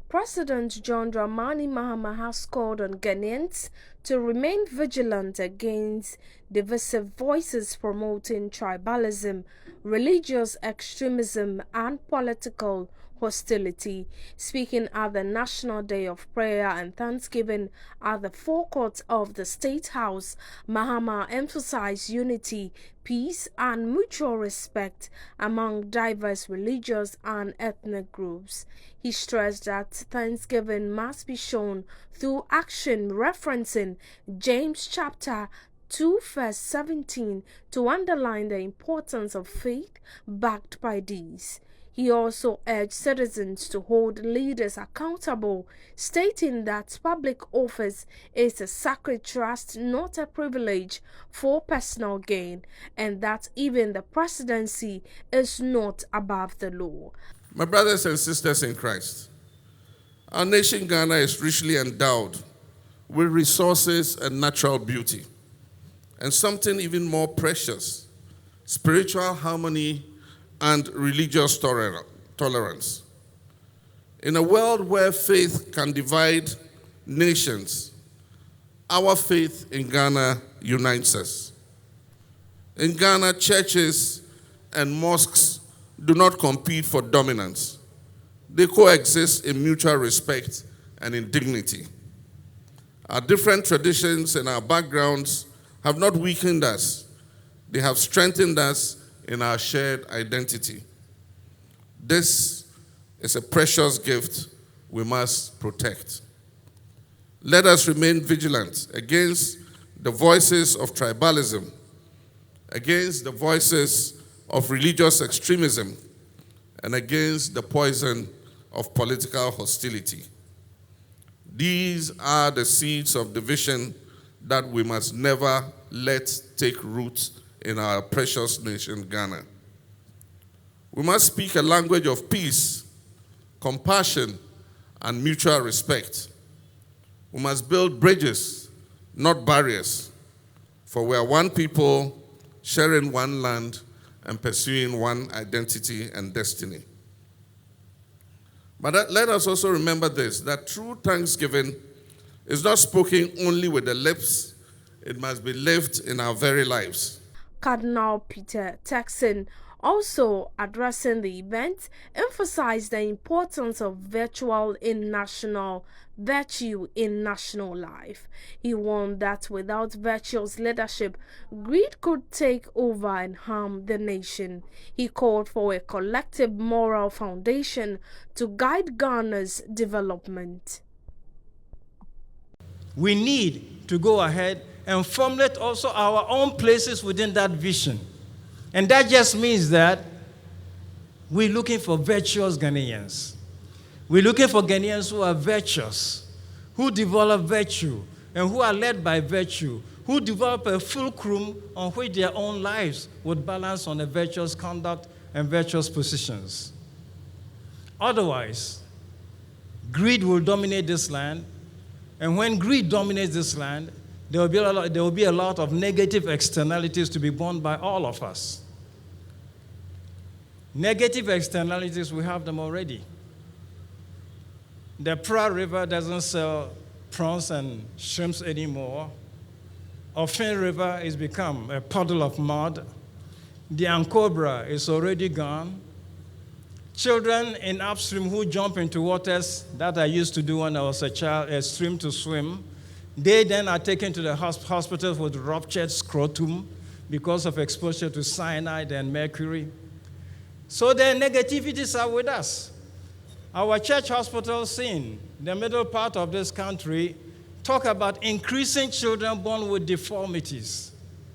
President John Dramani Mahama has called on Ghanaians to remain vigilant against divisive voices promoting tribalism, religious extremism, and political hostility. Speaking at the National Day of Prayer and Thanksgiving at the forecourt of the State House, Mahama emphasized unity, peace, and mutual respect among diverse religious and ethnic groups. He stressed that Thanksgiving must be shown through action, referencing James chapter 2 verse 17 to underline the importance of faith backed by deeds. He also urged citizens to hold leaders accountable, stating that public office is a sacred trust, not a privilege for personal gain, and that even the presidency is not above the law. My brothers and sisters in Christ, our nation Ghana is richly endowed with resources and natural beauty, and something even more precious, spiritual harmony and religious tolerance. In a world where faith can divide nations, our faith in Ghana unites us. In Ghana, churches and mosques do not compete for dominance. They coexist in mutual respect and in dignity. Our different traditions and our backgrounds have not weakened us. They have strengthened us in our shared identity. This is a precious gift we must protect. Let us remain vigilant against the voices of tribalism, against the voices of religious extremism, and against the poison of political hostility. These are the seeds of division that we must never let take root in our precious nation, Ghana. We must speak a language of peace, compassion, and mutual respect. We must build bridges, not barriers, for we are one people, sharing one land, and pursuing one identity and destiny. But let us also remember this, that true thanksgiving is not spoken only with the lips, it must be lived in our very lives. Cardinal Peter Turkson, also addressing the event, emphasized the importance of virtue in national life. He warned that without virtuous leadership, greed could take over and harm the nation. He called for a collective moral foundation to guide Ghana's development. We need to go ahead and formulate also our own places within that vision. And that just means that we're looking for virtuous Ghanaians. We're looking for Ghanaians who are virtuous, who develop virtue, and who are led by virtue, who develop a fulcrum on which their own lives would balance on a virtuous conduct and virtuous positions. Otherwise, greed will dominate this land, and when greed dominates this land, there will be a lot of negative externalities to be borne by all of us. Negative externalities, we have them already. The Prez River doesn't sell prawns and shrimps anymore. Offin River has become a puddle of mud. The Ankobra is already gone. Children in upstream who jump into waters that I used to do when I was a child, a stream to swim, they then are taken to the hospital with ruptured scrotum because of exposure to cyanide and mercury. So the negativities are with us. Our church hospitals in the middle part of this country talk about increasing children born with deformities.